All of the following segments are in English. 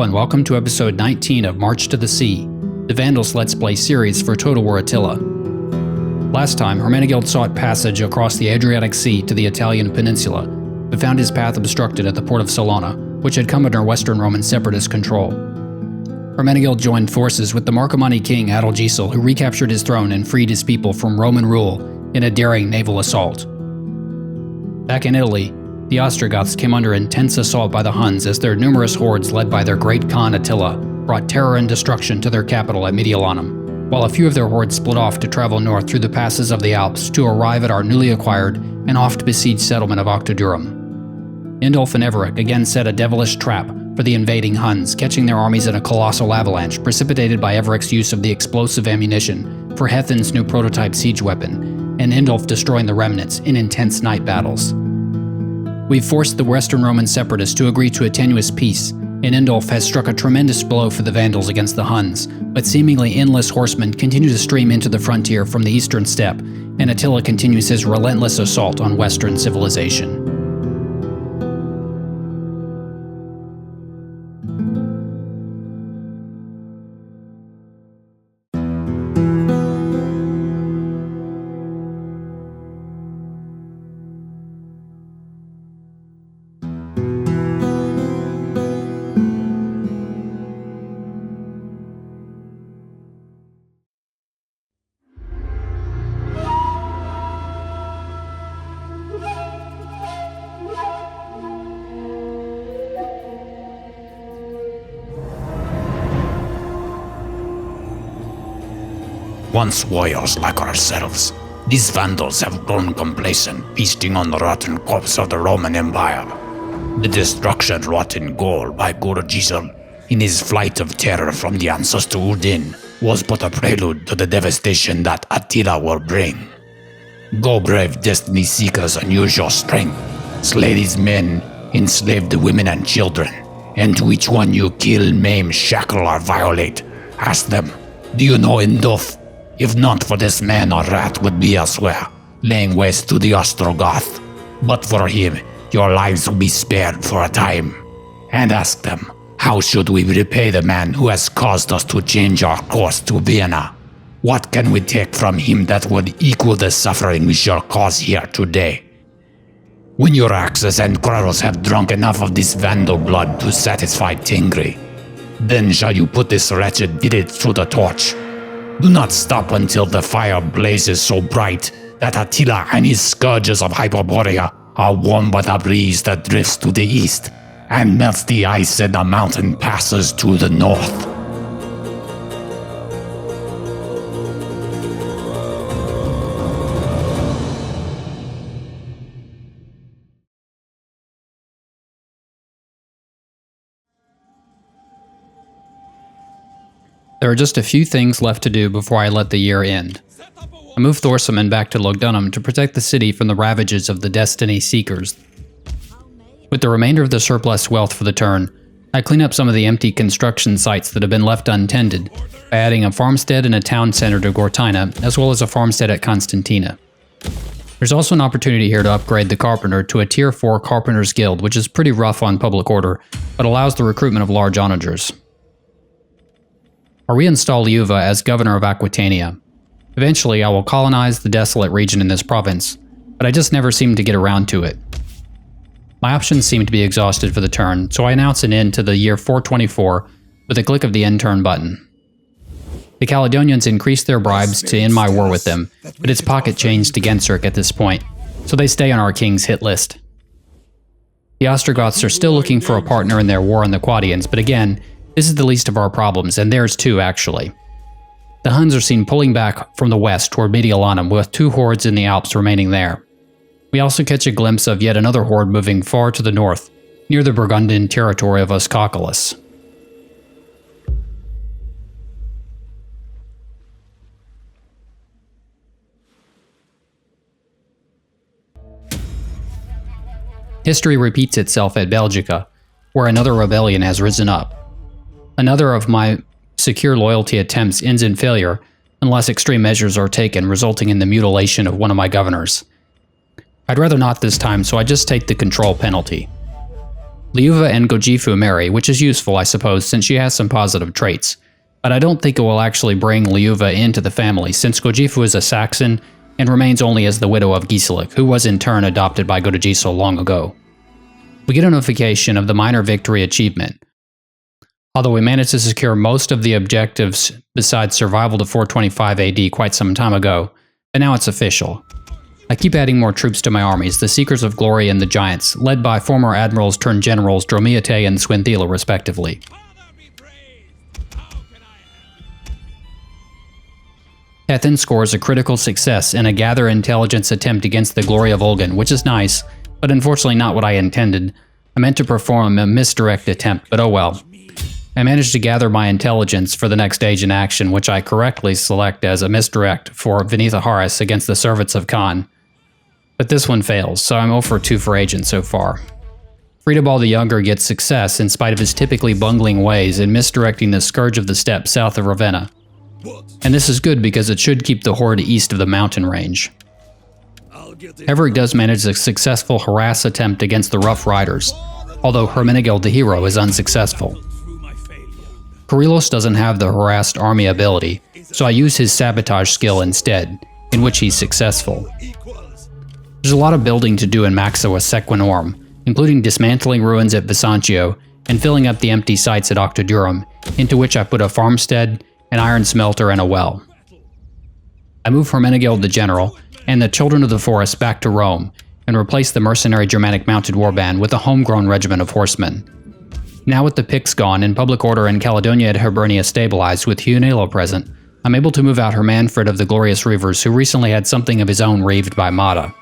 Hello and welcome to episode 19 of March to the Sea, the Vandals Let's Play series for Total War Attila. Last time, Hermenegild sought passage across the Adriatic Sea to the Italian peninsula, but found his path obstructed at the port of Salona, which had come under Western Roman separatist control. Hermenegild joined forces with the Marcomanni king Adalgisel, who recaptured his throne and freed his people from Roman rule in a daring naval assault. Back in Italy, the Ostrogoths came under intense assault by the Huns as their numerous hordes led by their great Khan Attila brought terror and destruction to their capital at Mediolanum, while a few of their hordes split off to travel north through the passes of the Alps to arrive at our newly acquired and oft-besieged settlement of Octodurum. Indulf and Everic again set a devilish trap for the invading Huns, catching their armies in a colossal avalanche precipitated by Everic's use of the explosive ammunition for Hethin's new prototype siege weapon, and Indulf destroying the remnants in intense night battles. We've forced the Western Roman separatists to agree to a tenuous peace, and Indulf has struck a tremendous blow for the Vandals against the Huns, but seemingly endless horsemen continue to stream into the frontier from the eastern steppe, and Attila continues his relentless assault on Western civilization. Once warriors like ourselves, these Vandals have grown complacent, feasting on the rotten corpse of the Roman Empire. The destruction wrought in Gaul by Counterattack in his flight of terror from the ancestor Udin was but a prelude to the devastation that Attila will bring. Go brave destiny seekers' unusual strength, slay these men, enslave the women and children, and to each one you kill, maim, shackle, or violate, ask them, do you know Indulf? If not for this man, our wrath would be elsewhere, laying waste to the Ostrogoth. But for him, your lives will be spared for a time. And ask them, how should we repay the man who has caused us to change our course to Vienna? What can we take from him that would equal the suffering we shall cause here today? When your axes and quarrels have drunk enough of this Vandal blood to satisfy Tingri, then shall you put this wretched idiot through the torch. Do not stop until the fire blazes so bright that Attila and his scourges of Hyperborea are warmed by the breeze that drifts to the east and melts the ice in the mountain passes to the north. There are just a few things left to do before I let the year end. I move Thorsimund back to Lugdunum to protect the city from the ravages of the Destiny Seekers. With the remainder of the surplus wealth for the turn, I clean up some of the empty construction sites that have been left untended by adding a farmstead and a town center to Gortyna, as well as a farmstead at Constantina. There's also an opportunity here to upgrade the Carpenter to a Tier 4 Carpenter's Guild, which is pretty rough on public order, but allows the recruitment of large onagers. I reinstall Yuva as governor of Aquitania. Eventually, I will colonize the desolate region in this province, but I just never seem to get around to it. My options seem to be exhausted for the turn, so I announce an end to the year 424 with a click of the end turn button. The Caledonians increased their bribes to end my war with them, but it's pocket changed to Genseric at this point, so they stay on our king's hit list. The Ostrogoths are still looking for a partner in their war on the Quadians, but again, this is the least of our problems, and theirs too, actually. The Huns are seen pulling back from the west toward Mediolanum, with 2 hordes in the Alps remaining there. We also catch a glimpse of yet another horde moving far to the north, near the Burgundian territory of Oscopolis. History repeats itself at Belgica, where another rebellion has risen up. Another of my secure loyalty attempts ends in failure unless extreme measures are taken, resulting in the mutilation of one of my governors. I'd rather not this time, so I just take the control penalty. Liuva and Gojifu marry, which is useful, I suppose, since she has some positive traits. But I don't think it will actually bring Liuva into the family, since Gojifu is a Saxon and remains only as the widow of Giselijk, who was in turn adopted by Godegiso long ago. We get a notification of the minor victory achievement. Although we managed to secure most of the objectives besides survival to 425 AD quite some time ago, but now it's official. I keep adding more troops to my armies, the Seekers of Glory and the Giants, led by former admirals turned generals Dromiate and Swinthila respectively. Hethin scores a critical success in a gather intelligence attempt against the Glory of Olgan, which is nice, but unfortunately not what I intended. I meant to perform a misdirect attempt, but oh well. I managed to gather my intelligence for the next stage in action, which I correctly select as a misdirect for Vinitha Haris against the servants of Khan. But this one fails, so I'm 0 for 2 for agent so far. Friedebald the Younger gets success in spite of his typically bungling ways in misdirecting the Scourge of the Steppe south of Ravenna. And this is good because it should keep the horde east of the mountain range. Everic does manage a successful harass attempt against the Rough Riders, although Hermenegild the hero is unsuccessful. Kyrillos doesn't have the harassed army ability, so I use his sabotage skill instead, in which he's successful. There's a lot of building to do in Maxima Sequinorum, including dismantling ruins at Bisancio and filling up the empty sites at Octodurum, into which I put a farmstead, an iron smelter, and a well. I move Hermenegild the General and the Children of the Forest back to Rome and replace the mercenary Germanic mounted warband with a homegrown regiment of horsemen. Now with the Picts gone and public order in Caledonia and Hibernia stabilized with Hunelo present, I'm able to move out Hermanfred of the Glorious Reavers, who recently had something of his own reaved by Mata.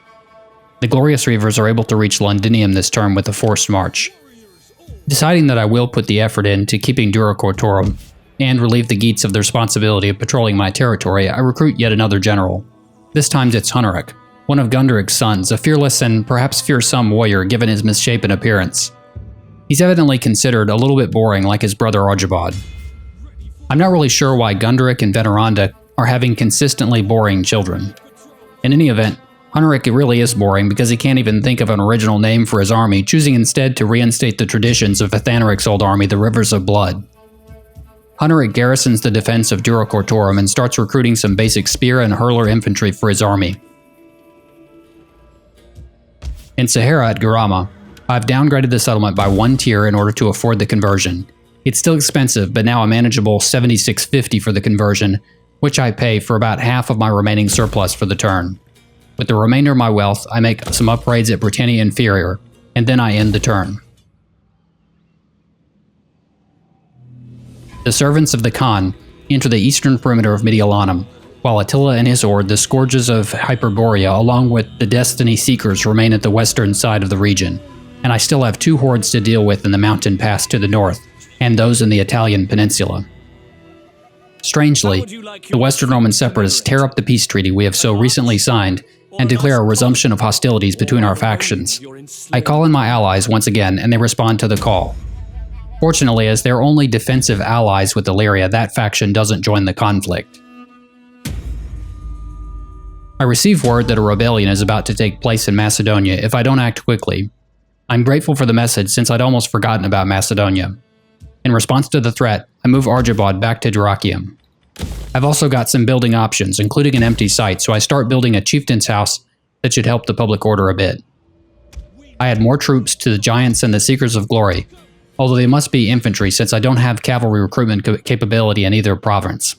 The Glorious Reavers are able to reach Londinium this term with a forced march. Deciding that I will put the effort into keeping Dura Cortorum and relieve the Geats of the responsibility of patrolling my territory, I recruit yet another general. This time it's Hunnic, one of Gundric's sons, a fearless and perhaps fearsome warrior given his misshapen appearance. He's evidently considered a little bit boring like his brother Arjabad. I'm not really sure why Gundric and Veneranda are having consistently boring children. In any event, Hunnic really is boring because he can't even think of an original name for his army, choosing instead to reinstate the traditions of Athanaric's old army, the Rivers of Blood. Hunnic garrisons the defense of Dura Cortorum and starts recruiting some basic spear and hurler infantry for his army. In Sahara at Garama, I've downgraded the settlement by 1 tier in order to afford the conversion. It's still expensive, but now a manageable 7650 for the conversion, which I pay for about half of my remaining surplus for the turn. With the remainder of my wealth, I make some upgrades at Britannia Inferior, and then I end the turn. The servants of the Khan enter the eastern perimeter of Mediolanum, while Attila and his horde, the Scourges of Hyperborea, along with the Destiny Seekers, remain at the western side of the region, and I still have 2 hordes to deal with in the mountain pass to the north, and those in the Italian peninsula. Strangely, the Western Roman separatists tear up the peace treaty we have so recently signed and declare a resumption of hostilities between our factions. I call in my allies once again, and they respond to the call. Fortunately, as they're only defensive allies with Illyria, that faction doesn't join the conflict. I receive word that a rebellion is about to take place in Macedonia if I don't act quickly. I'm grateful for the message since I'd almost forgotten about Macedonia. In response to the threat, I move Arjabad back to Dyrrachium. I've also got some building options, including an empty site, so I start building a chieftain's house that should help the public order a bit. I add more troops to the Giants and the Seekers of Glory, although they must be infantry since I don't have cavalry recruitment capability in either province.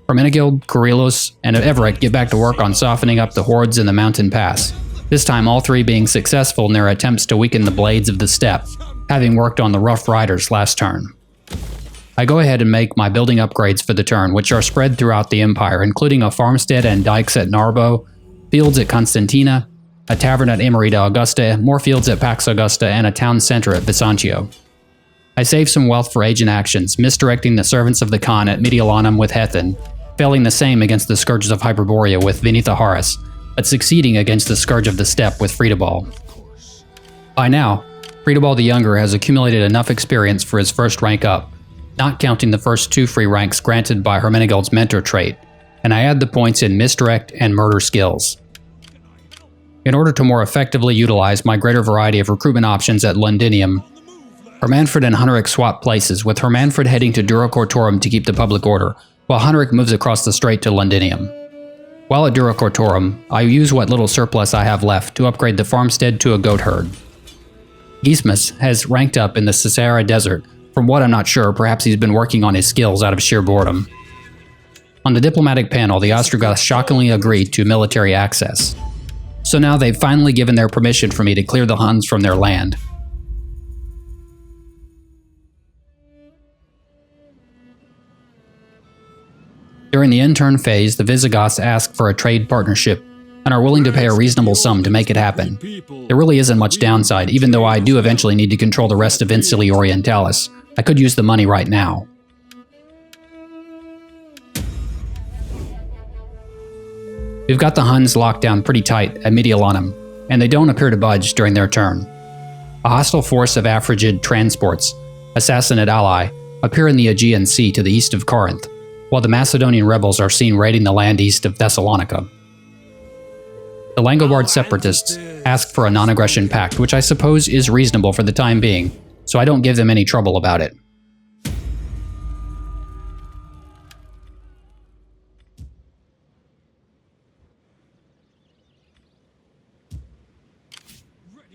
Hermenegild, Kyrillos, and Everic get back to work on softening up the hordes in the mountain pass, this time all 3 being successful in their attempts to weaken the Blades of the Steppe, having worked on the Rough Riders last turn. I go ahead and make my building upgrades for the turn, which are spread throughout the Empire, including a farmstead and dikes at Narbo, fields at Constantina, a tavern at Emerita Augusta, more fields at Pax Augusta, and a town center at Bisancio. I save some wealth for agent actions, misdirecting the servants of the Khan at Mediolanum with Hethin, failing the same against the Scourges of Hyperborea with Vinitha Haris, but succeeding against the Scourge of the Steppe with Friedebald. By now, Friedebald the Younger has accumulated enough experience for his first rank up, not counting the first 2 free ranks granted by Hermenegild's mentor trait, and I add the points in misdirect and murder skills. In order to more effectively utilize my greater variety of recruitment options at Londinium, Hermanfred and Hunnic swap places, with Hermanfred heading to Duracortorum to keep the public order, while Hunnic moves across the strait to Londinium. While at Duracortorum, I use what little surplus I have left to upgrade the farmstead to a goat herd. Gismus has ranked up in the Sahara Desert. From what I'm not sure, perhaps he's been working on his skills out of sheer boredom. On the diplomatic panel, the Ostrogoths shockingly agreed to military access. So now they've finally given their permission for me to clear the Huns from their land. During the intern phase, the Visigoths ask for a trade partnership and are willing to pay a reasonable sum to make it happen. There really isn't much downside, even though I do eventually need to control the rest of Insulae Orientalis. I could use the money right now. We've got the Huns locked down pretty tight at Mediolanum, and they don't appear to budge during their turn. A hostile force of Afrigid transports, assassinate ally, appear in the Aegean Sea to the east of Corinth, while the Macedonian rebels are seen raiding the land east of Thessalonica. The Langobard separatists ask for a non-aggression pact, which I suppose is reasonable for the time being, so I don't give them any trouble about it.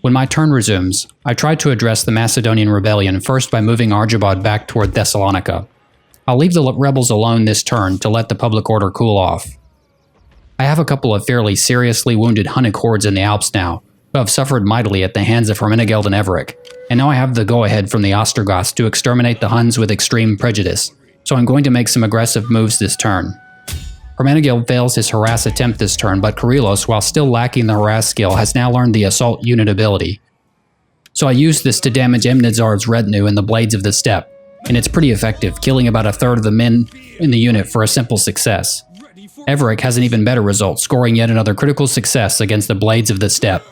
When my turn resumes, I try to address the Macedonian rebellion first by moving Argibald back toward Thessalonica. I'll leave the rebels alone this turn to let the public order cool off. I have a couple of fairly seriously wounded Hunnic hordes in the Alps now, who have suffered mightily at the hands of Hermenegildo and Everic, and now I have the go-ahead from the Ostrogoths to exterminate the Huns with extreme prejudice, so I'm going to make some aggressive moves this turn. Hermenegildo fails his harass attempt this turn, but Kyrillos, while still lacking the harass skill, has now learned the assault unit ability. So I use this to damage Emnizar's retinue in the Blades of the Steppe, and it's pretty effective, killing about a third of the men in the unit for a simple success. Everic has an even better result, scoring yet another critical success against the Blades of the Steppe,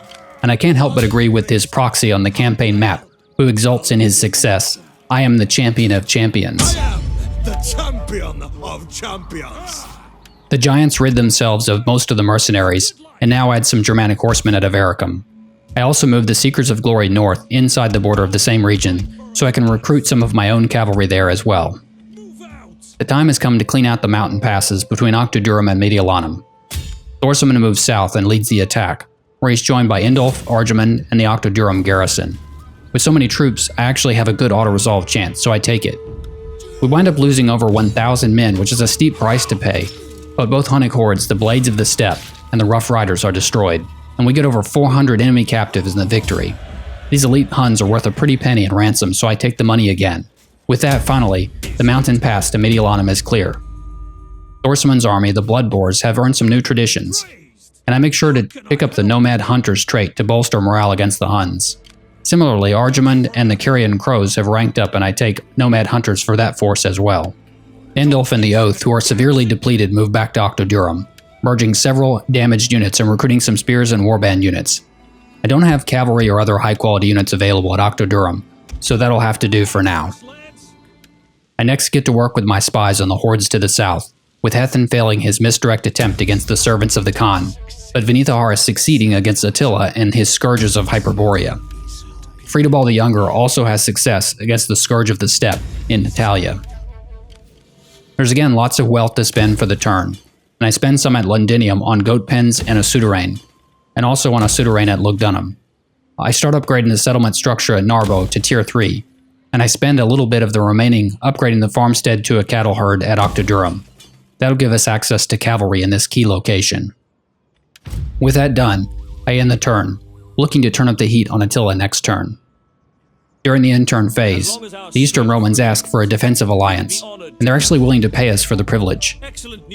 and I can't help but agree with his proxy on the campaign map, who exults in his success. I am the champion of champions. I am the champion of champions. The giants rid themselves of most of the mercenaries, and now add some Germanic horsemen at Avaricum. I also moved the Seekers of Glory north, inside the border of the same region, so I can recruit some of my own cavalry there as well. The time has come to clean out the mountain passes between Octodurum and Mediolanum. Thorsimund moves south and leads the attack, where he's joined by Indulf, Argimund, and the Octodurum garrison. With so many troops, I actually have a good auto-resolve chance, so I take it. We wind up losing over 1,000 men, which is a steep price to pay, but both Hunnic hordes, the Blades of the Steppe, and the Rough Riders are destroyed, and we get over 400 enemy captives in the victory. These elite Huns are worth a pretty penny in ransom, so I take the money again. With that, finally, the mountain pass to Mediolanum is clear. Thorsimund's army, the Blood Boars, have earned some new traditions, and I make sure to pick up the Nomad Hunter's trait to bolster morale against the Huns. Similarly, Argimund and the Carian Crows have ranked up, and I take Nomad Hunters for that force as well. Indulf and the Oath, who are severely depleted, move back to Octodurum, merging several damaged units and recruiting some spears and warband units. I don't have cavalry or other high-quality units available at Octodurum, so that'll have to do for now. I next get to work with my spies on the hordes to the south, with Hethan failing his misdirect attempt against the servants of the Khan, but Vinithahar is succeeding against Attila and his scourges of Hyperborea. Friedebald the Younger also has success against the Scourge of the Steppe in Italia. There's again lots of wealth to spend for the turn, and I spend some at Londinium on goat pens and a souterrain, and also on a souterrain at Lugdunum. I start upgrading the settlement structure at Narbo to Tier 3, and I spend a little bit of the remaining upgrading the farmstead to a cattle herd at Octodurum. That'll give us access to cavalry in this key location. With that done, I end the turn, looking to turn up the heat on Attila next turn. During the intern phase, the Eastern Romans ask for a defensive alliance, and they're actually willing to pay us for the privilege.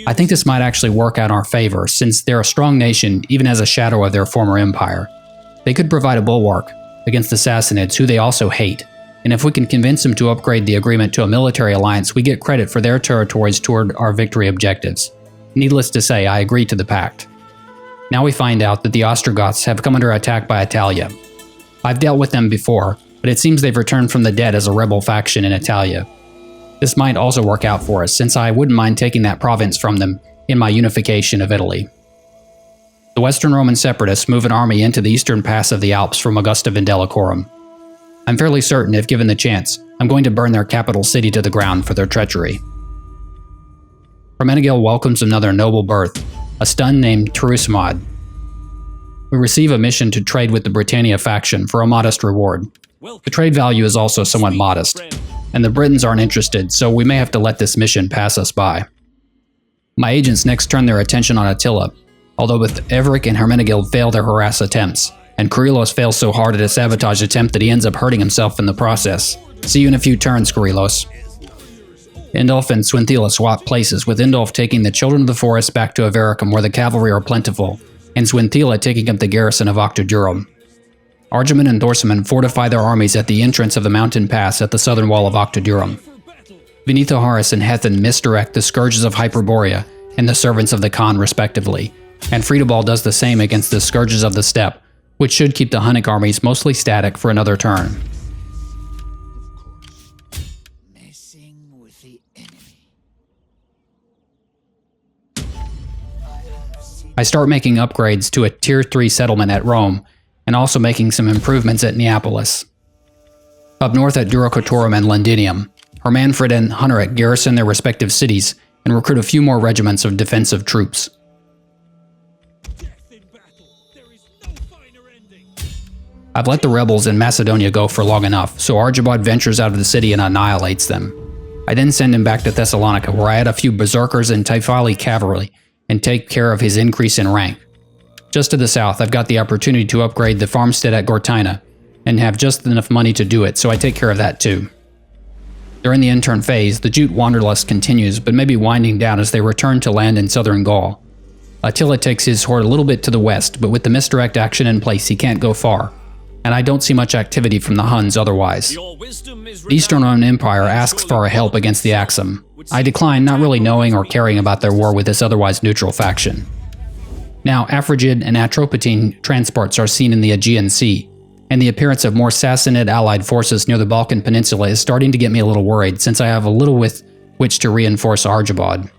I think this might actually work out in our favor, since they're a strong nation even as a shadow of their former empire. They could provide a bulwark against the Sassanids, who they also hate, and if we can convince them to upgrade the agreement to a military alliance, we get credit for their territories toward our victory objectives. Needless to say, I agree to the pact. Now we find out that the Ostrogoths have come under attack by Italia. I've dealt with them before, but it seems they've returned from the dead as a rebel faction in Italia. This might also work out for us, since I wouldn't mind taking that province from them in my unification of Italy. The Western Roman separatists move an army into the eastern pass of the Alps from Augusta Vindelicorum. I'm fairly certain, if given the chance, I'm going to burn their capital city to the ground for their treachery. Hermenegild welcomes another noble birth, a stun named Thorsimund. We receive a mission to trade with the Britannia faction for a modest reward. The trade value is also somewhat modest, and the Britons aren't interested, so we may have to let this mission pass us by. My agents next turn their attention on Attila, although both Everic and Hermenegild fail their harass attempts, and Kirillos fails so hard at a sabotage attempt that he ends up hurting himself in the process. See you in a few turns, Kirillos. Indulf and Swinthila swap places, with Indulf taking the Children of the Forest back to Avaricum where the cavalry are plentiful, and Swinthila taking up the garrison of Octodurum. Argemon and Thorsimund fortify their armies at the entrance of the mountain pass at the southern wall of Octodurum. Venethoharis and Hethan misdirect the Scourges of Hyperborea and the Servants of the Khan respectively, and Friedebald does the same against the Scourges of the Steppe, which should keep the Hunnic armies mostly static for another turn. I start making upgrades to a Tier 3 settlement at Rome, and also making some improvements at Neapolis. Up north at Durocotorum and Londinium, Hermanfrid and Hunnic garrison their respective cities and recruit a few more regiments of defensive troops. I've let the rebels in Macedonia go for long enough, so Arjabad ventures out of the city and annihilates them. I then send him back to Thessalonica, where I add a few berserkers and Typhali cavalry, and take care of his increase in rank. Just to the south, I've got the opportunity to upgrade the farmstead at Gortyna, and have just enough money to do it, so I take care of that too. During the intern phase, the Jute wanderlust continues, but may be winding down as they return to land in southern Gaul. Attila takes his horde a little bit to the west, but with the misdirect action in place, he can't go far, and I don't see much activity from the Huns otherwise. The Eastern Roman Empire asks for our help against the Axum. I decline, not really knowing or caring about their war with this otherwise neutral faction. Now, Aphrodite and Atropatene transports are seen in the Aegean Sea, and the appearance of more Sassanid allied forces near the Balkan Peninsula is starting to get me a little worried, since I have a little with which to reinforce Arjabad.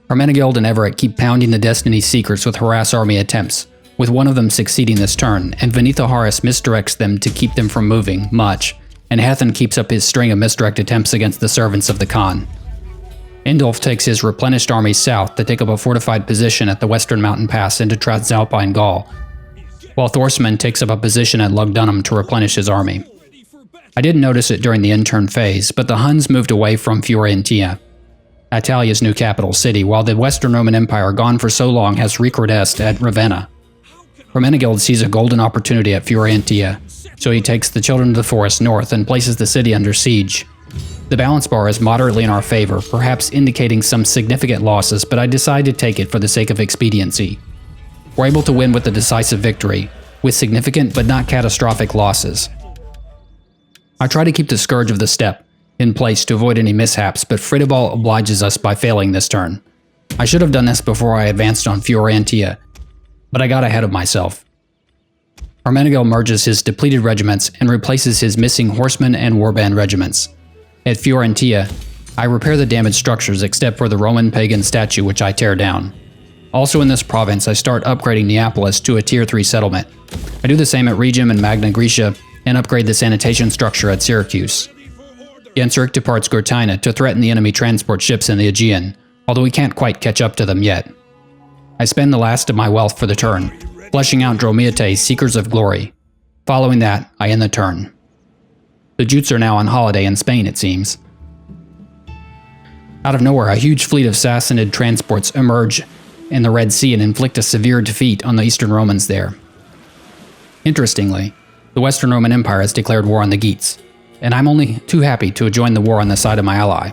Hermenegild and Everic keep pounding the Destiny Seekers with harass army attempts, with one of them succeeding this turn, and Venethoharis misdirects them to keep them from moving much, and Hethan keeps up his string of misdirect attempts against the servants of the Khan. Indulf takes his replenished armies south to take up a fortified position at the western mountain pass into Cisalpine Gaul, while Thorsimund takes up a position at Lugdunum to replenish his army. I didn't notice it during the intern phase, but the Huns moved away from Fiorentina, Attalia's new capital city, while the Western Roman Empire, gone for so long, has recrudesced at Ravenna. Hermenegild sees a golden opportunity at Fiorentina, so he takes the Children of the Forest north and places the city under siege. The balance bar is moderately in our favor, perhaps indicating some significant losses, but I decide to take it for the sake of expediency. We're able to win with a decisive victory, with significant but not catastrophic losses. I try to keep the Scourge of the Steppe in place to avoid any mishaps, but Friedebald obliges us by failing this turn. I should have done this before I advanced on Fiorentina, but I got ahead of myself. Hermenegild merges his depleted regiments and replaces his missing horsemen and warband regiments. At Fiorentina, I repair the damaged structures except for the Roman pagan statue, which I tear down. Also in this province, I start upgrading Neapolis to a Tier 3 settlement. I do the same at Rhegium and Magna Graecia, and upgrade the sanitation structure at Syracuse. Genseric departs Gortyna to threaten the enemy transport ships in the Aegean, although we can't quite catch up to them yet. I spend the last of my wealth for the turn, fleshing out Dromiate, Seekers of Glory. Following that, I end the turn. The Jutes are now on holiday in Spain, it seems. Out of nowhere, a huge fleet of Sassanid transports emerge in the Red Sea and inflict a severe defeat on the Eastern Romans there. Interestingly, the Western Roman Empire has declared war on the Geats, and I'm only too happy to join the war on the side of my ally.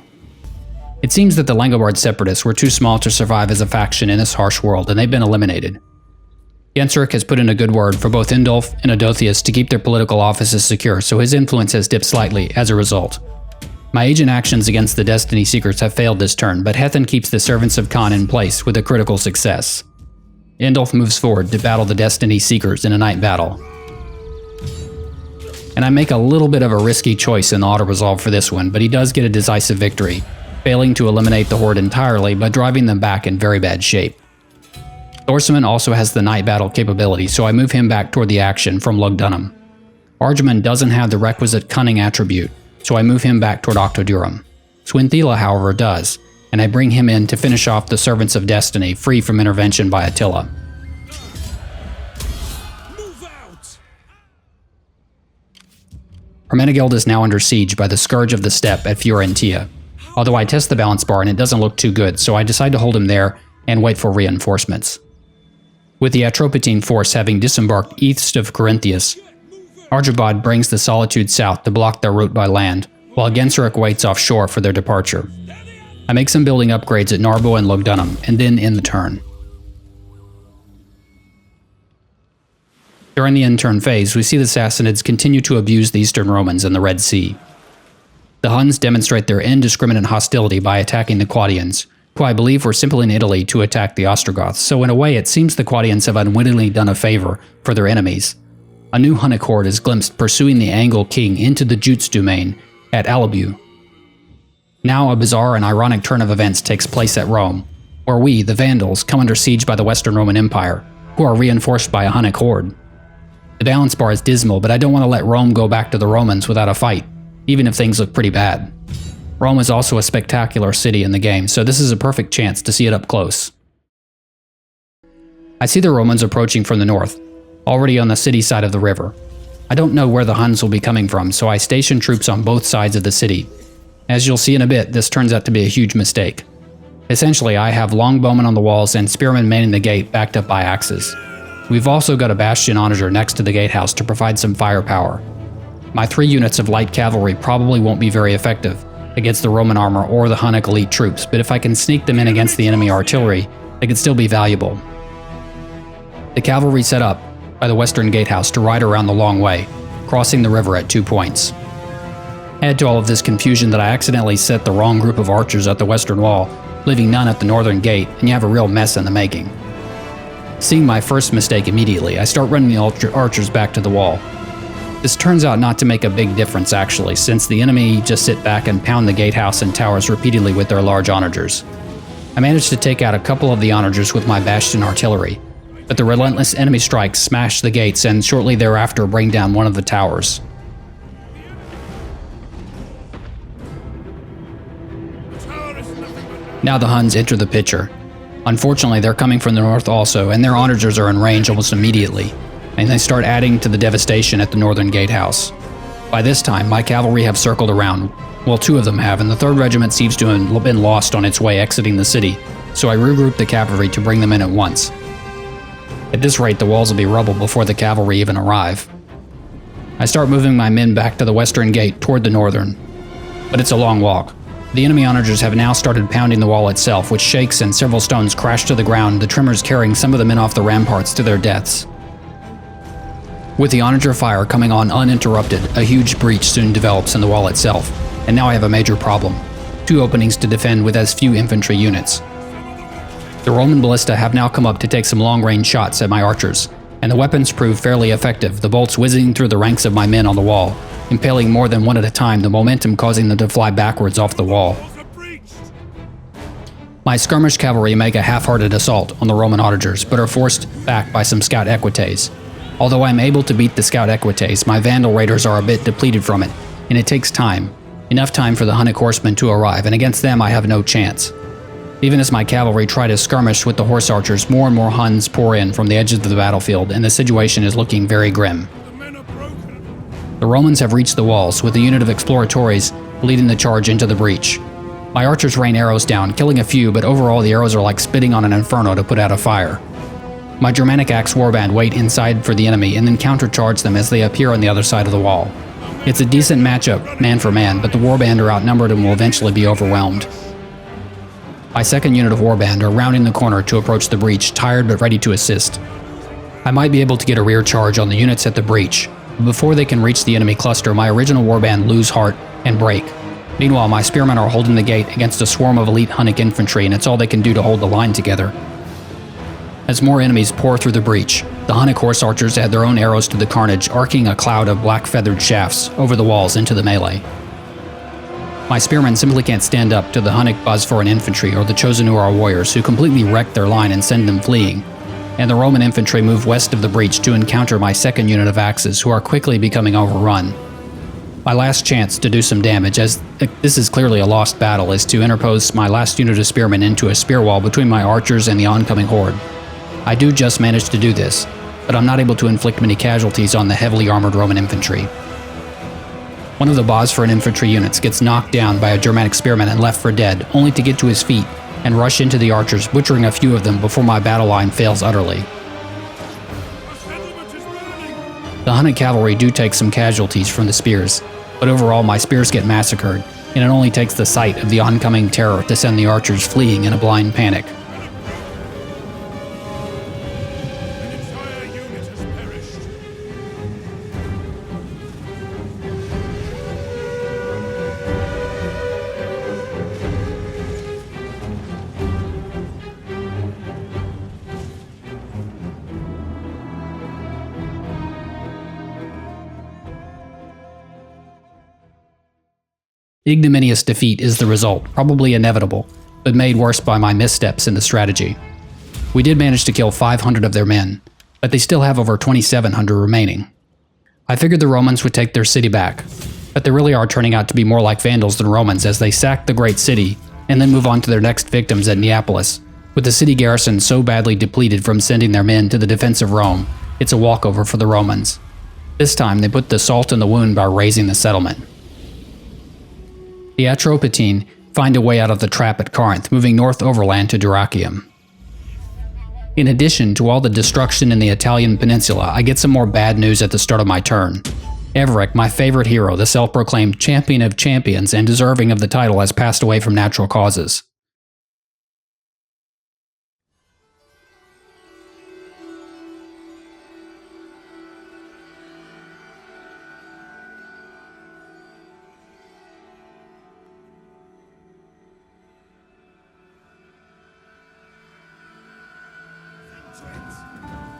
It seems that the Langobard separatists were too small to survive as a faction in this harsh world, and they've been eliminated. Genseric has put in a good word for both Indulf and Adothius to keep their political offices secure, so his influence has dipped slightly as a result. My agent actions against the Destiny Seekers have failed this turn, but Hethan keeps the Servants of Khan in place with a critical success. Indulf moves forward to battle the Destiny Seekers in a night battle. And I make a little bit of a risky choice in the auto-resolve for this one, but he does get a decisive victory, failing to eliminate the horde entirely, but driving them back in very bad shape. Thorsimund also has the night battle capability, so I move him back toward the action from Lugdunum. Arjumund doesn't have the requisite cunning attribute, so I move him back toward Octodurum. Swinthila, however, does, and I bring him in to finish off the Servants of Destiny, free from intervention by Attila. Hermenegild is now under siege by the Scourge of the Steppe at Fiorentia. Although I test the balance bar and it doesn't look too good, so I decide to hold him there and wait for reinforcements. With the Atropatene force having disembarked east of Corinthius, Arjabad brings the Solitude south to block their route by land, while Genseric waits offshore for their departure. I make some building upgrades at Narbo and Lugdunum, and then end the turn. During the end turn phase, we see the Sassanids continue to abuse the Eastern Romans in the Red Sea. The Huns demonstrate their indiscriminate hostility by attacking the Quadians, who I believe were simply in Italy to attack the Ostrogoths, so in a way it seems the Quadians have unwittingly done a favor for their enemies. A new Hunnic horde is glimpsed pursuing the Angel king into the Jutes domain at Albu. Now a bizarre and ironic turn of events takes place at Rome, where we, the Vandals, come under siege by the Western Roman Empire, who are reinforced by a Hunnic horde. The balance bar is dismal, but I don't want to let Rome go back to the Romans without a fight, even if things look pretty bad. Rome is also a spectacular city in the game, so this is a perfect chance to see it up close. I see the Romans approaching from the north, already on the city side of the river. I don't know where the Huns will be coming from, so I station troops on both sides of the city. As you'll see in a bit, this turns out to be a huge mistake. Essentially, I have longbowmen on the walls and spearmen manning the gate backed up by axes. We've also got a bastion onager next to the gatehouse to provide some firepower. My 3 units of light cavalry probably won't be very effective against the Roman armor or the Hunnic elite troops, but if I can sneak them in against the enemy artillery, they could still be valuable. The cavalry set up by the western gatehouse to ride around the long way, crossing the river at 2 points. Add to all of this confusion that I accidentally set the wrong group of archers at the western wall, leaving none at the northern gate, and you have a real mess in the making. Seeing my first mistake immediately, I start running the archers back to the wall. This turns out not to make a big difference actually, since the enemy just sit back and pound the gatehouse and towers repeatedly with their large onagers. I managed to take out a couple of the onagers with my bastion artillery, but the relentless enemy strikes smash the gates and shortly thereafter bring down one of the towers. Now the Huns enter the picture. Unfortunately, they're coming from the north also, and their onagers are in range almost immediately, and they start adding to the devastation at the northern gatehouse. By this time, my cavalry have circled around. Well, 2 of them have, and the 3rd Regiment seems to have been lost on its way exiting the city, so I regroup the cavalry to bring them in at once. At this rate, the walls will be rubble before the cavalry even arrive. I start moving my men back to the western gate toward the northern, but it's a long walk. The enemy onagers have now started pounding the wall itself, which shakes and several stones crash to the ground, the trimmers carrying some of the men off the ramparts to their deaths. With the onager fire coming on uninterrupted, a huge breach soon develops in the wall itself, and now I have a major problem. 2 openings to defend with as few infantry units. The Roman ballista have now come up to take some long-range shots at my archers, and the weapons prove fairly effective, the bolts whizzing through the ranks of my men on the wall, impaling more than one at a time, the momentum causing them to fly backwards off the wall. My skirmish cavalry make a half-hearted assault on the Roman onagers, but are forced back by some scout equites. Although I am able to beat the scout equites, my Vandal raiders are a bit depleted from it, and it takes time. Enough time for the Hunnic horsemen to arrive, and against them I have no chance. Even as my cavalry try to skirmish with the horse archers, more and more Huns pour in from the edges of the battlefield, and the situation is looking very grim. The Romans have reached the walls, with a unit of exploratores leading the charge into the breach. My archers rain arrows down, killing a few, but overall the arrows are like spitting on an inferno to put out a fire. My Germanic Axe warband wait inside for the enemy and then countercharge them as they appear on the other side of the wall. It's a decent matchup, man for man, but the warband are outnumbered and will eventually be overwhelmed. My 2nd unit of warband are rounding the corner to approach the breach, tired but ready to assist. I might be able to get a rear charge on the units at the breach, but before they can reach the enemy cluster, my original warband lose heart and break. Meanwhile, my spearmen are holding the gate against a swarm of elite Hunnic infantry, and it's all they can do to hold the line together. As more enemies pour through the breach, the Hunnic horse archers add their own arrows to the carnage, arcing a cloud of black feathered shafts over the walls into the melee. My spearmen simply can't stand up to the Hunnic Bosforan infantry or the Chosen Ura warriors, who completely wreck their line and send them fleeing. and the Roman infantry move west of the breach to encounter my second unit of axes, who are quickly becoming overrun. My last chance to do some damage, as this is clearly a lost battle, is to interpose my last unit of spearmen into a spear wall between my archers and the oncoming horde. I do just manage to do this, but I'm not able to inflict many casualties on the heavily armored Roman infantry. One of the Bosphorian infantry units gets knocked down by a Germanic spearman and left for dead, only to get to his feet and rush into the archers, butchering a few of them before my battle line fails utterly. The Hunnic cavalry do take some casualties from the spears, but overall my spears get massacred, and it only takes the sight of the oncoming terror to send the archers fleeing in a blind panic. Ignominious defeat is the result, probably inevitable, but made worse by my missteps in the strategy. We did manage to kill 500 of their men, but they still have over 2,700 remaining. I figured the Romans would take their city back, but they really are turning out to be more like Vandals than Romans as they sack the great city and then move on to their next victims at Neapolis. With the city garrison so badly depleted from sending their men to the defense of Rome, it's a walkover for the Romans. This time they put the salt in the wound by razing the settlement. The Atropatene find a way out of the trap at Corinth, moving north overland to Dyrrhachium. In addition to all the destruction in the Italian peninsula, I get some more bad news at the start of my turn. Everic, my favorite hero, the self-proclaimed champion of champions and deserving of the title, has passed away from natural causes.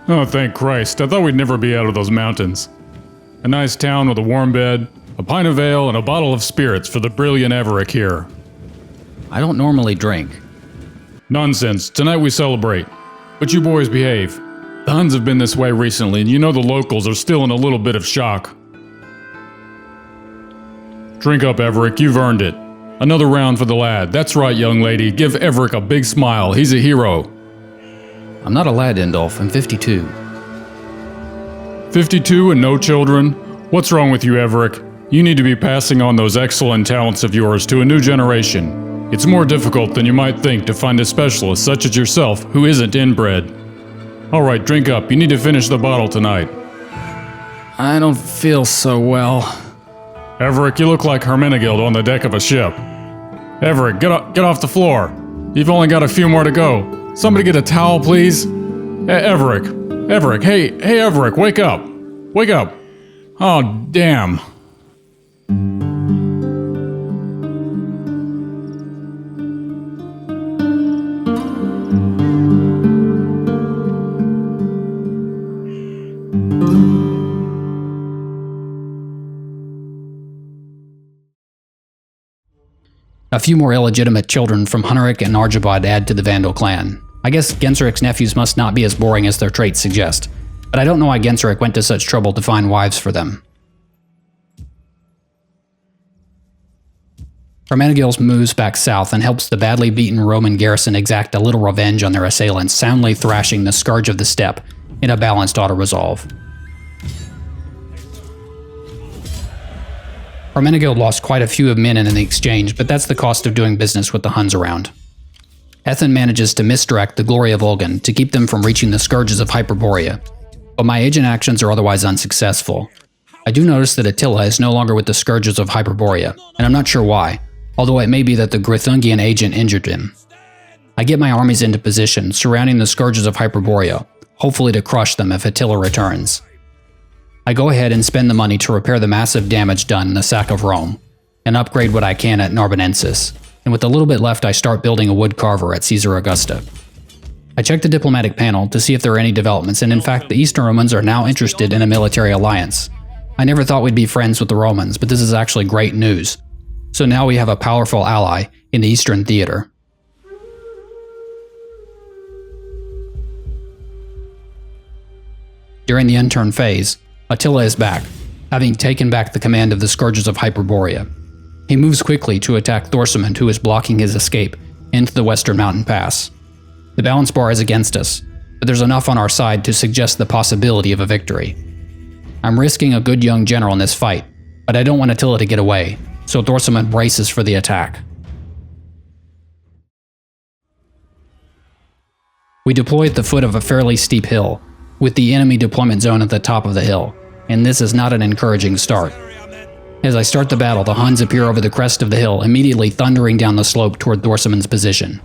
Oh, thank Christ. I thought we'd never be out of those mountains. A nice town with a warm bed, a pint of ale, and a bottle of spirits for the brilliant Everic here. I don't normally drink. Nonsense. Tonight we celebrate. But you boys behave. The Huns have been this way recently, and you know the locals are still in a little bit of shock. Drink up, Everic. You've earned it. Another round for the lad. That's right, young lady. Give Everic a big smile. He's a hero. I'm not a lad, Indulf. I'm 52. 52 and no children? What's wrong with you, Everic? You need to be passing on those excellent talents of yours to a new generation. It's more difficult than you might think to find a specialist such as yourself who isn't inbred. Alright, drink up. You need to finish the bottle tonight. I don't feel so well. Everic, you look like Hermenegild on the deck of a ship. Everic, get off the floor. You've only got a few more to go. Somebody get a towel, please. Everic, hey Everic, wake up. Wake up. Oh, damn. A few more illegitimate children from Hunnic and Argibald add to the Vandal clan. I guess Genseric's nephews must not be as boring as their traits suggest, but I don't know why Genseric went to such trouble to find wives for them. Hermenegild moves back south and helps the badly beaten Roman garrison exact a little revenge on their assailants, soundly thrashing the Scourge of the Steppe in a balanced auto-resolve. Hermenegild lost quite a few of men in the exchange, but that's the cost of doing business with the Huns around. Ethan manages to misdirect the glory of Ulgan to keep them from reaching the scourges of Hyperborea, but my agent actions are otherwise unsuccessful. I do notice that Attila is no longer with the scourges of Hyperborea, and I'm not sure why, although it may be that the Grithungian agent injured him. I get my armies into position, surrounding the scourges of Hyperborea, hopefully to crush them if Attila returns. I go ahead and spend the money to repair the massive damage done in the sack of Rome, and upgrade what I can at Narbonensis, and with a little bit left I start building a wood carver at Caesar Augusta. I check the diplomatic panel to see if there are any developments, and in fact the Eastern Romans are now interested in a military alliance. I never thought we'd be friends with the Romans, but this is actually great news. So now we have a powerful ally in the Eastern theater. During the intern phase, Attila is back, having taken back the command of the Scourges of Hyperborea. He moves quickly to attack Thorsimund, who is blocking his escape into the western mountain pass. The balance bar is against us, but there's enough on our side to suggest the possibility of a victory. I'm risking a good young general in this fight, but I don't want Attila to get away, so Thorsimund braces for the attack. We deploy at the foot of a fairly steep hill, with the enemy deployment zone at the top of the hill, and this is not an encouraging start. As I start the battle, the Huns appear over the crest of the hill, immediately thundering down the slope toward Thorsimund's position.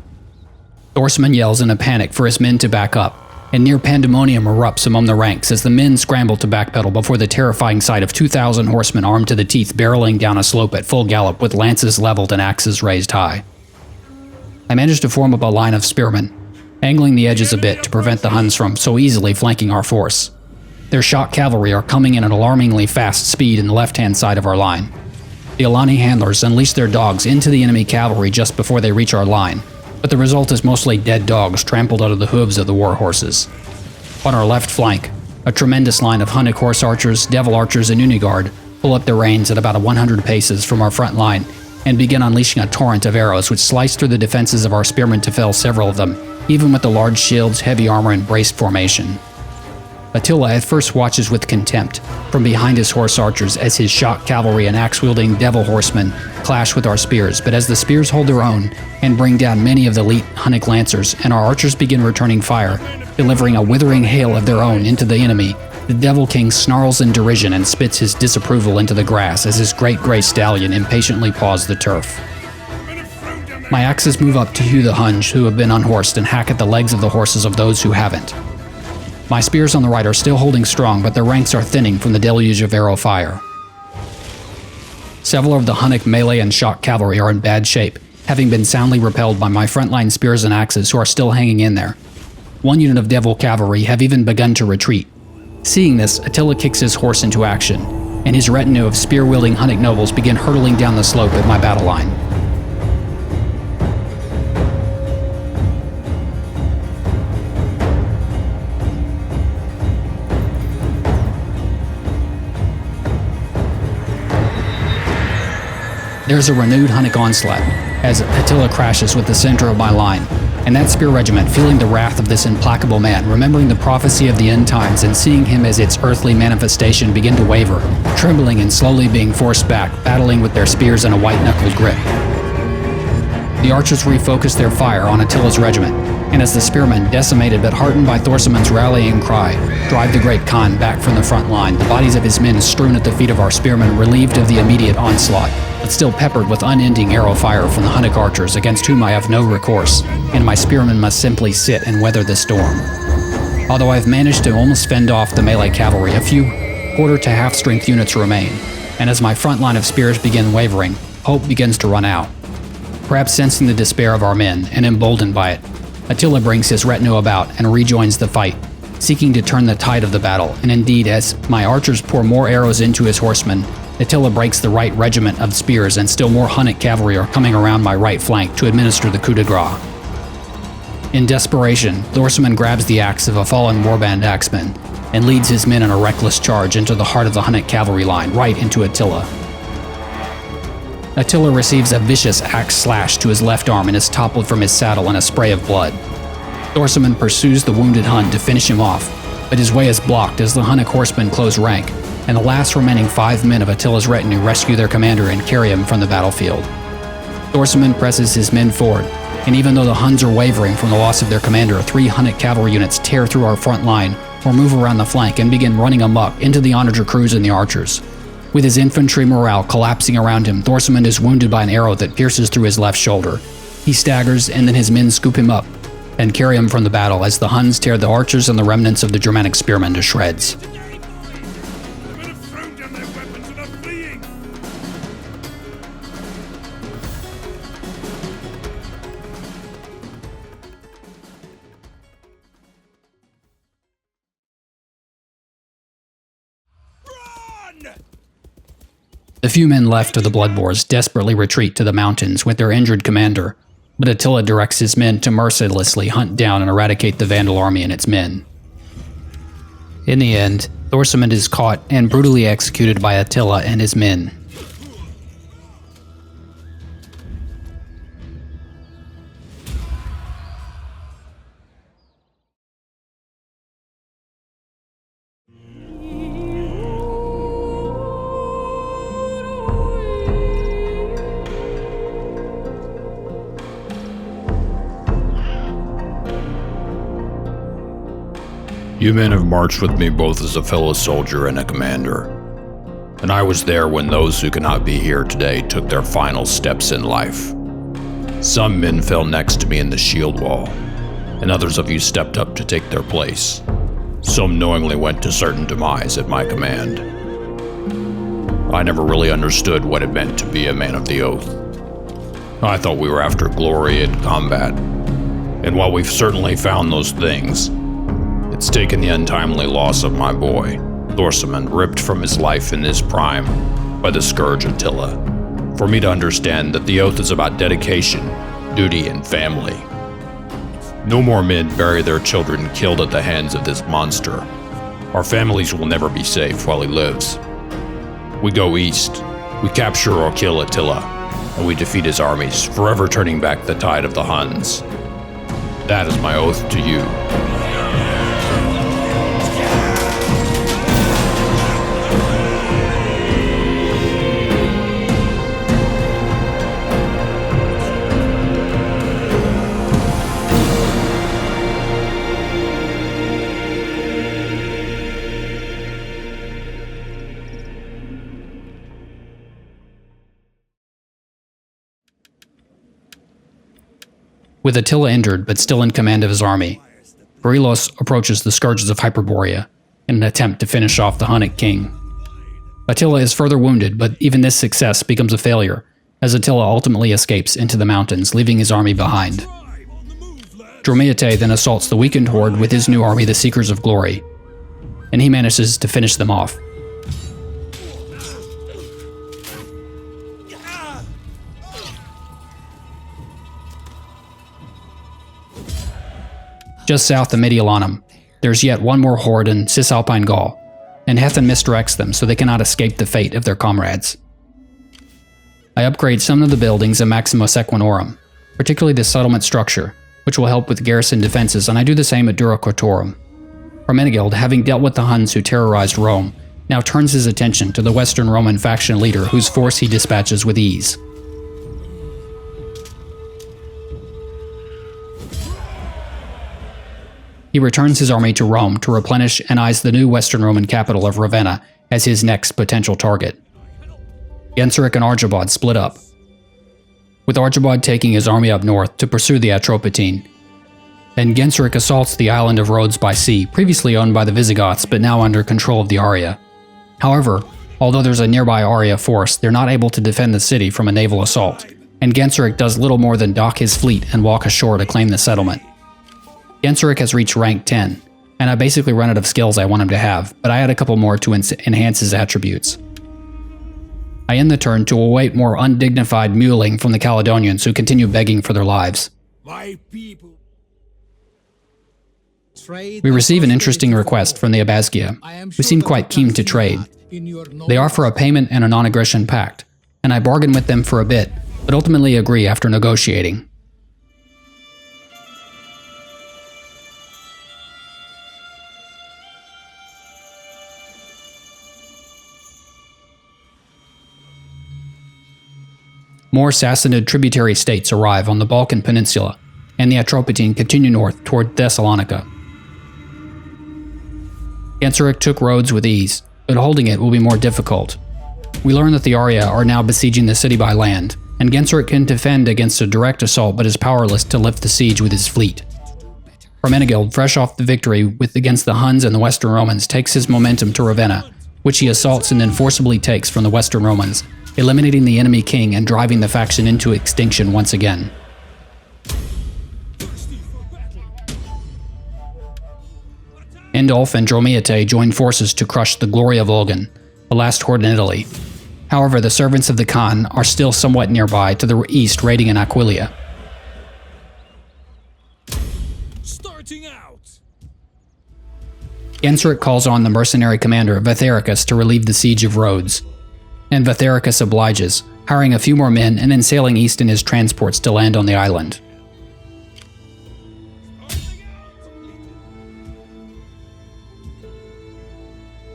Thorsimund yells in a panic for his men to back up, and near pandemonium erupts among the ranks as the men scramble to backpedal before the terrifying sight of 2,000 horsemen armed to the teeth barreling down a slope at full gallop with lances leveled and axes raised high. I manage to form up a line of spearmen, angling the edges a bit to prevent the Huns from so easily flanking our force. Their shock cavalry are coming in at alarmingly fast speed in the left-hand side of our line. The Alani handlers unleash their dogs into the enemy cavalry just before they reach our line, but the result is mostly dead dogs trampled out of the hooves of the war horses. On our left flank, a tremendous line of Hunnic horse archers, devil archers, and Uniguard pull up their reins at about 100 paces from our front line and begin unleashing a torrent of arrows which slice through the defenses of our spearmen to fell several of them, even with the large shields, heavy armor, and braced formation. Attila at first watches with contempt from behind his horse archers as his shock cavalry and axe-wielding devil horsemen clash with our spears, but as the spears hold their own and bring down many of the elite Hunnic lancers and our archers begin returning fire, delivering a withering hail of their own into the enemy, the Devil King snarls in derision and spits his disapproval into the grass as his great gray stallion impatiently paws the turf. My axes move up to hew the Huns who have been unhorsed and hack at the legs of the horses of those who haven't. My spears on the right are still holding strong, but their ranks are thinning from the deluge of arrow fire. Several of the Hunnic melee and shock cavalry are in bad shape, having been soundly repelled by my frontline spears and axes who are still hanging in there. One unit of devil cavalry have even begun to retreat. Seeing this, Attila kicks his horse into action, and his retinue of spear-wielding Hunnic nobles begin hurtling down the slope at my battle line. There's a renewed Hunnic onslaught as Attila crashes with the center of my line, and that spear regiment, feeling the wrath of this implacable man, remembering the prophecy of the end times and seeing him as its earthly manifestation, begin to waver, trembling and slowly being forced back, battling with their spears in a white-knuckled grip. The archers refocus their fire on Attila's regiment, and as the spearmen, decimated but heartened by Thorsimund's rallying cry, drive the great Khan back from the front line, the bodies of his men strewn at the feet of our spearmen, relieved of the immediate onslaught, but still peppered with unending arrow fire from the Hunnic archers against whom I have no recourse, and my spearmen must simply sit and weather the storm. Although I've managed to almost fend off the melee cavalry, a few quarter to half-strength units remain, and as my front line of spears begin wavering, hope begins to run out. Perhaps sensing the despair of our men, and emboldened by it, Attila brings his retinue about and rejoins the fight, seeking to turn the tide of the battle, and indeed, as my archers pour more arrows into his horsemen, Attila breaks the right regiment of spears, and still more Hunnic cavalry are coming around my right flank to administer the coup de grace. In desperation, Thorsimund grabs the axe of a fallen warband axeman and leads his men in a reckless charge into the heart of the Hunnic cavalry line, right into Attila. Attila receives a vicious axe slash to his left arm and is toppled from his saddle in a spray of blood. Thorsimund pursues the wounded Hun to finish him off, but his way is blocked as the Hunnic horsemen close rank, and the last remaining 5 men of Attila's retinue rescue their commander and carry him from the battlefield. Thorsimund presses his men forward, and even though the Huns are wavering from the loss of their commander, 3 Hunnic cavalry units tear through our front line or move around the flank and begin running amok into the onager crews and the archers. With his infantry morale collapsing around him, Thorsimund is wounded by an arrow that pierces through his left shoulder. He staggers, and then his men scoop him up and carry him from the battle as the Huns tear the archers and the remnants of the Germanic spearmen to shreds. The few men left of the Blood Boars desperately retreat to the mountains with their injured commander, but Attila directs his men to mercilessly hunt down and eradicate the Vandal army and its men. In the end, Thorsimund is caught and brutally executed by Attila and his men. You men have marched with me both as a fellow soldier and a commander. And I was there when those who cannot be here today took their final steps in life. Some men fell next to me in the shield wall, and others of you stepped up to take their place. Some knowingly went to certain demise at my command. I never really understood what it meant to be a man of the oath. I thought we were after glory and combat, and while we've certainly found those things, it's taken the untimely loss of my boy, Thorsimund, ripped from his life in his prime by the scourge Attila, for me to understand that the oath is about dedication, duty, and family. No more men bury their children killed at the hands of this monster. Our families will never be safe while he lives. We go east, we capture or kill Attila, and we defeat his armies, forever turning back the tide of the Huns. That is my oath to you. With Attila injured but still in command of his army, Barilos approaches the scourges of Hyperborea in an attempt to finish off the Hunnic king. Attila is further wounded, but even this success becomes a failure, as Attila ultimately escapes into the mountains, leaving his army behind. Dromiate then assaults the weakened horde with his new army, the Seekers of Glory, and he manages to finish them off. Just south of Mediolanum, there's yet one more horde in Cisalpine Gaul, and Hethan misdirects them so they cannot escape the fate of their comrades. I upgrade some of the buildings in Maximus Equinorum, particularly the settlement structure, which will help with garrison defenses, and I do the same at Dura Cortorum. Hermenegild, having dealt with the Huns who terrorized Rome, now turns his attention to the Western Roman faction leader whose force he dispatches with ease. He returns his army to Rome to replenish and eyes the new Western Roman capital of Ravenna as his next potential target. Genseric and Argibald split up, with Argibald taking his army up north to pursue the Atropatene. Then Genseric assaults the island of Rhodes by sea, previously owned by the Visigoths but now under control of the Aria. However, although there's a nearby Aria force, they're not able to defend the city from a naval assault, and Genseric does little more than dock his fleet and walk ashore to claim the settlement. Genseric has reached rank 10, and I basically run out of skills I want him to have, but I add a couple more to enhance his attributes. I end the turn to await more undignified mewling from the Caledonians who continue begging for their lives. My people. We receive an interesting request from the Abasgia, who seem quite keen to trade. They offer a payment and a non-aggression pact, and I bargain with them for a bit, but ultimately agree after negotiating. More Sassanid tributary states arrive on the Balkan Peninsula, and the Atropatene continue north toward Thessalonica. Genseric took Rhodes with ease, but holding it will be more difficult. We learn that the Aria are now besieging the city by land, and Genseric can defend against a direct assault but is powerless to lift the siege with his fleet. Hermenegild, fresh off the victory against the Huns and the Western Romans, takes his momentum to Ravenna, which he assaults and then forcibly takes from the Western Romans, eliminating the enemy king and driving the faction into extinction once again. Indulf and Dromiate join forces to crush the Glory of Ulgan, the last horde in Italy. However, the servants of the Khan are still somewhat nearby to the east, raiding in Aquileia. Starting out. Genseric calls on the mercenary commander Vatharicus to relieve the siege of Rhodes, and Vatharicus obliges, hiring a few more men and then sailing east in his transports to land on the island.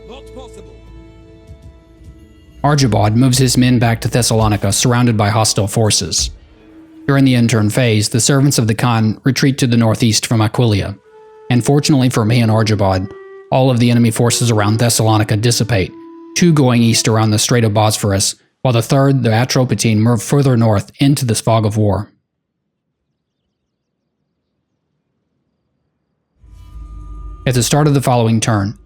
Not possible. Archibald moves his men back to Thessalonica, surrounded by hostile forces. During the intern phase, the servants of the Khan retreat to the northeast from Aquileia, and fortunately for me and Archibald, all of the enemy forces around Thessalonica dissipate, two going east around the Strait of Bosphorus, while the third, the Atropatene, move further north into the fog of war. At the start of the following turn,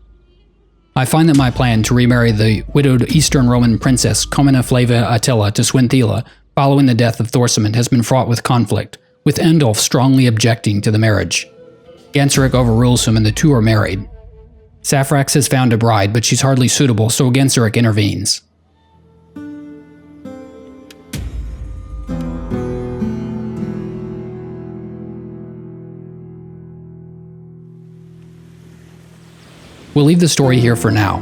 I find that my plan to remarry the widowed Eastern Roman princess Comnena Flavia Attila to Swinthila following the death of Thorsimund has been fraught with conflict, with Indulf strongly objecting to the marriage. Genseric overrules him and the two are married. Saphrax has found a bride, but she's hardly suitable, so Genseric intervenes. We'll leave the story here for now.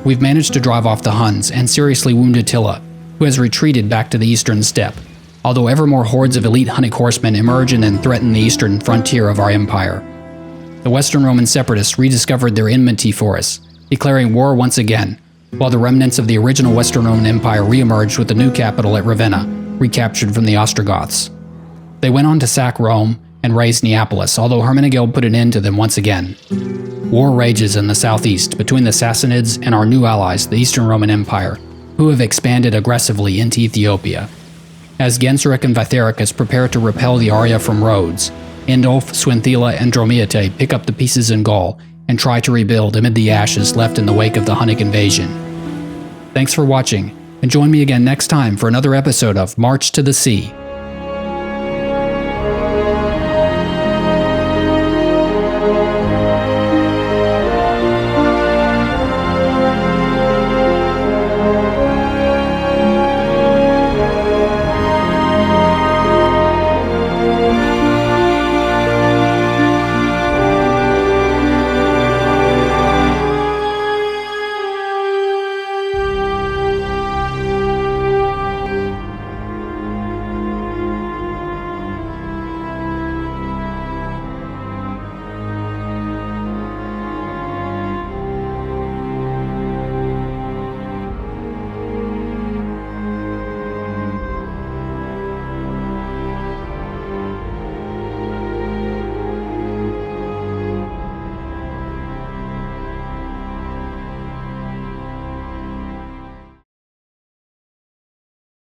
We've managed to drive off the Huns and seriously wound Attila, who has retreated back to the eastern steppe, although ever more hordes of elite Hunnic horsemen emerge and then threaten the eastern frontier of our empire. The Western Roman separatists rediscovered their enmity for us, declaring war once again, while the remnants of the original Western Roman Empire re-emerged with the new capital at Ravenna, recaptured from the Ostrogoths. They went on to sack Rome and raise Neapolis, although Hermenegild put an end to them once again. War rages in the southeast between the Sassanids and our new allies, the Eastern Roman Empire, who have expanded aggressively into Ethiopia. As Genseric and Vatharicus prepare to repel the Arya from Rhodes, Indulf, Swinthila, and Dromiate pick up the pieces in Gaul and try to rebuild amid the ashes left in the wake of the Hunnic invasion. Thanks for watching, and join me again next time for another episode of March to the Sea.